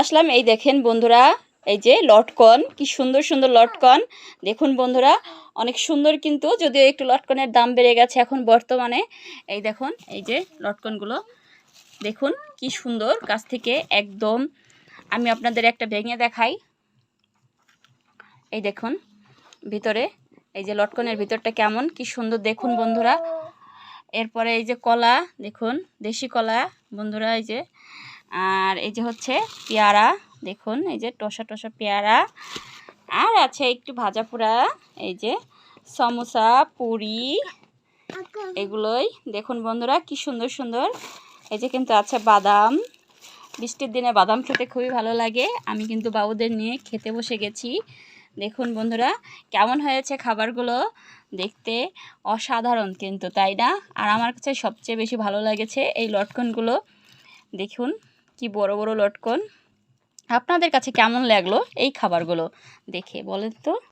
আসলাম এই দেখেন বন্ধুরা, এই যে লটকন, কি সুন্দর সুন্দর লটকন। দেখুন বন্ধুরা, অনেক সুন্দর, কিন্তু যদিও একটু লটকনের দাম বেড়ে গেছে এখন বর্তমানে। এই দেখুন, এই যে লটকনগুলো দেখুন কি সুন্দর, কাছ থেকে একদম আমি আপনাদের একটা ভেঙে দেখাই। এই দেখুন ভিতরে, এই যে লটকনের ভিতরটা কেমন, কি সুন্দর দেখুন বন্ধুরা। এরপরে এই যে কলা, দেখুন দেশি কলা বন্ধুরা, এই যে, আর এই যে হচ্ছে পেয়ারা, দেখুন এই যে টসা টসা পেয়ারা, আর আছে একটু ভাজা পোড়া, এই যে সমোসা পুরি, এগুলোই দেখুন বন্ধুরা কি সুন্দর সুন্দর। এই যে কিন্তু আছে বাদাম, বৃষ্টির দিনে বাদাম খেতে খুবই ভালো লাগে। আমি কিন্তু বাবুদের নিয়ে খেতে বসে গেছি। দেখুন বন্ধুরা কেমন হয়েছে খাবারগুলো, দেখতে অসাধারণ কিন্তু, তাই না? আর আমার কাছে সবচেয়ে বেশি ভালো লেগেছে এই লটকনগুলো। দেখুন কি বড় বড় লটকন। আপনাদের কাছে কেমন লাগলো এই খাবারগুলো দেখে বলেন তো।